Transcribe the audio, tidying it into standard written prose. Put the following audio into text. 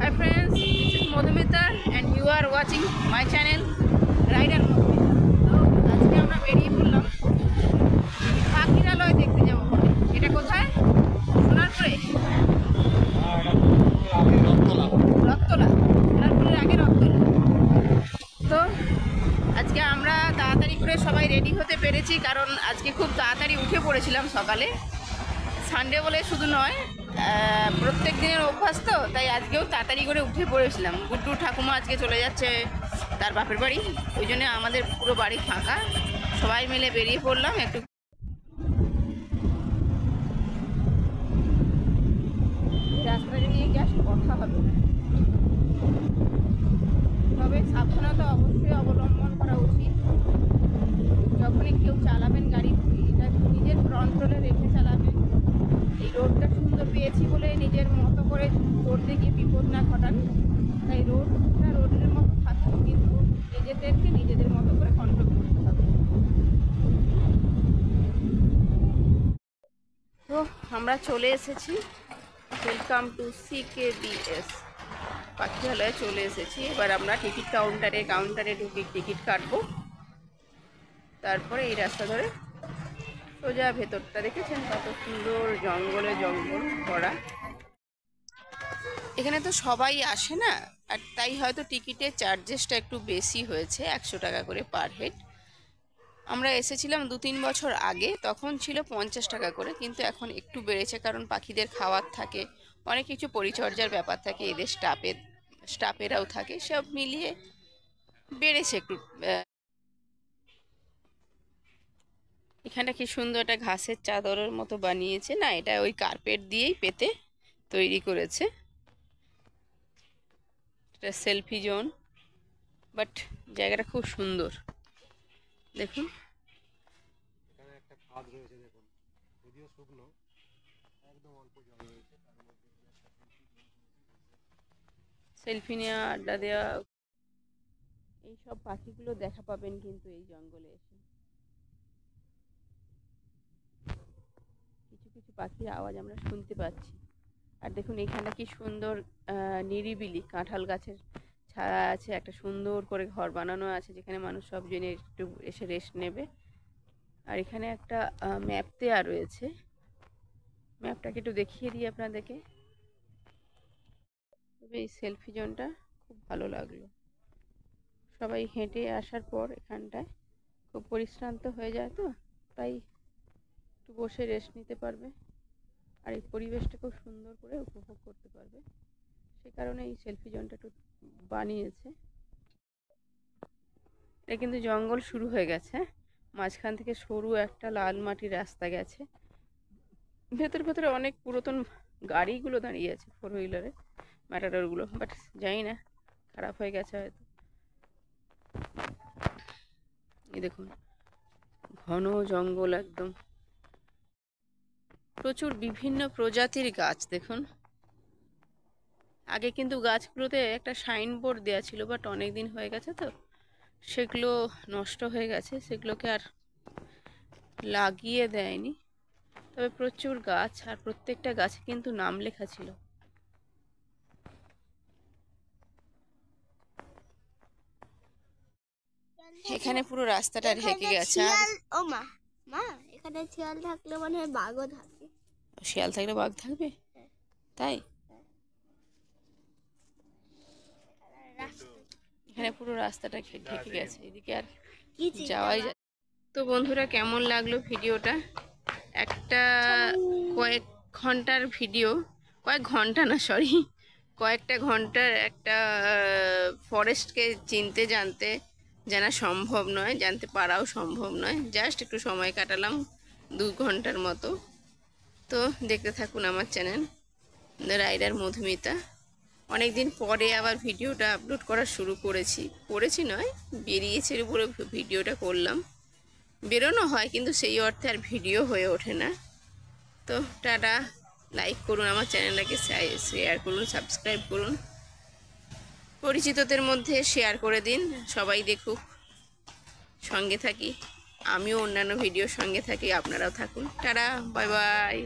Hi friends, this is Madhumita and you are watching my channel Rider Madhumita. তো আজকে আমরা বেরিয়ে পড়লাম পাখিরালয় দেখতে যাবো বলে। এটা কোথায়? সোনারপুরে। রথতলা। সোনারপুরের আগে রথতলা। তো আজকে আমরা তাড়াতাড়ি করে সবাই রেডি হতে পেরেছি, কারণ আজকে খুব তাড়াতাড়ি উঠে পড়েছিলাম সকালে। সানডে বলে শুধু নয়, প্রত্যেক দিনের অভ্যাস, তো তাই আজকেও তাড়াতাড়ি করে উঠে পড়েছিলাম। গুড্ডু ঠাকুমা আজকে চলে যাচ্ছে তার বাপের বাড়ি, ওই জন্য আমাদের পুরো বাড়ি ফাঁকা, সবাই মিলে বেরিয়ে পড়লাম একটু। রাস্তাটা নিয়ে গ্যাস কথা হবে, তবে সাবধানতা অবশ্যই অবলম্বন করা উচিত। যখনই কেউ চালাবেন গাড়ি, এটা নিজের কন্ট্রোলে রেখে চালাবেন। এই রোডটা সুন্দর পেয়েছি বলে নিজের মতো করে করতে গিয়ে বিপদ না ঘটান। তাই রোডটা রোডের মতো থাকুন, কিন্তু নিজেদেরকে নিজেদের মতো করে কন্ট্রোল করতে হবে। তো আমরা চলে এসেছি, ওয়েলকাম টু CKDS পাখিরালয়ে চলে এসেছি। এবার আমরা টিকিট কাউন্টারে ঢুকে টিকিট কাটবো, তারপরে এই রাস্তা ধরে সোজা ভেতরটা দেখেছেন কত সুন্দর জঙ্গলে জঙ্গল ভরা। এখানে তো সবাই আসে না, আর তাই হয়তো টিকিটের চার্জেসটা একটু বেশি হয়েছে, 100 টাকা করে পার হেড। আমরা এসেছিলাম 2-3 বছর আগে, তখন ছিল 50 টাকা করে, কিন্তু এখন একটু বেড়েছে, কারণ পাখিদের খাওয়ার থাকে, অনেক কিছু পরিচর্যার ব্যাপার থাকে, এদের স্টাফেরাও থাকে, সব মিলিয়ে বেড়েছে একটু। এখানটা কি সুন্দর একটা ঘাসের চাদরের মতো বানিয়েছে না, এটা ওই কার্পেট দিয়েই পেতে তৈরি করেছে। এটা সেলফি জোন, বাট জায়গাটা খুব সুন্দর। দেখুন এখানে একটা খাদ রয়েছে, দেখুন যদিও শুকনো, একদম অল্প জল রয়েছে, তার মধ্যে সেলফি নেওয়া, আড্ডা দেওয়া, এইসব পাখিগুলো দেখা পাবেন কিন্তু এই জঙ্গলে এসে। কিছু কিছু পাখির আওয়াজ আমরা শুনতে পাচ্ছি। আর দেখুন এখানটা কি সুন্দর নিরিবিলি, কাঁঠাল গাছের ছায়া আছে, একটা সুন্দর করে ঘর বানানো আছে, যেখানে মানুষ সব জেনে একটু এসে রেস্ট নেবে। আর এখানে একটা ম্যাপ দেওয়া রয়েছে, ম্যাপটাকে একটু দেখিয়ে দিই আপনাদেরকে। তবে এই সেলফি জোনটা খুব ভালো লাগলো। সবাই হেঁটে আসার পর এখানটায় খুব পরিশ্রান্ত হয়ে যায়, তো তাই একটু বসে রেস্ট নিতে পারবে, আর এই পরিবেশটা খুব সুন্দর করে উপভোগ করতে পারবে। সে কারণে এই সেলফি জোনটা একটু বানিয়েছে। এটা কিন্তু জঙ্গল শুরু হয়ে গেছে, মাঝখান থেকে সরু একটা লাল মাটির রাস্তা গেছে, ভেতরে অনেক পুরাতন গাড়িগুলো দাঁড়িয়ে আছে, 4 হুইলারে ম্যাটাডোরগুলো, বাট জানি না, খারাপ হয়ে গেছে হয়তো। এই দেখুন ঘন জঙ্গল একদম, প্রচুর বিভিন্ন প্রজাতির গাছ। দেখুন আগে কিন্তু গাছগুলোতে একটা সাইনবোর্ড দেওয়া ছিল, বাট অনেক দিন হয়ে গেছে, তো সেগুলো নষ্ট হয়ে গেছে, সেগুলোকে আর লাগিয়ে দেয়নি। তবে প্রচুর গাছ, আর প্রত্যেকটা গাছে কিন্তু নাম লেখা ছিল। এখানে পুরো রাস্তাটা ঢেকে গেছে। ও মা, মা এখানে শিয়াল থাকলে মনে হয় বাঘও থাকে। শিয়াল থাকলে বাঘ থাকবে, তাই? এখানে পুরো রাস্তাটা ঢেকে গেছে, এদিকে আর যাওয়াই যায়। তো বন্ধুরা, কেমন লাগলো ভিডিওটা? একটা কয়েক ঘন্টার ভিডিও, কয়েকটা ঘন্টার একটা ফরেস্টকে চিনতে জানা সম্ভব নয়, জানতে পারাও সম্ভব নয়। জাস্ট একটু সময় কাটালাম 2 ঘন্টার মতো। তো দেখতে থাকুন আমার চ্যানেল রাইডার মধুমিতা। অনেক দিন পরে আবার ভিডিওটা আপলোড করা শুরু করেছি নয়, বেরিয়েছে উপরে ভিডিওটা করলাম। বেরোনো হয়, কিন্তু সেই অর্থে আর ভিডিও হয়ে ওঠে না। তো টাটা, লাইক করুন আমার চ্যানেলটাকে, শেয়ার করুন, সাবস্ক্রাইব করুন, পরিচিতদের মধ্যে শেয়ার করে দিন, সবাই দেখুক, সঙ্গে থাকি, আমিও অন্যান্য ভিডিওর সঙ্গে থাকি, আপনারাও থাকুন। Tata, bye bye.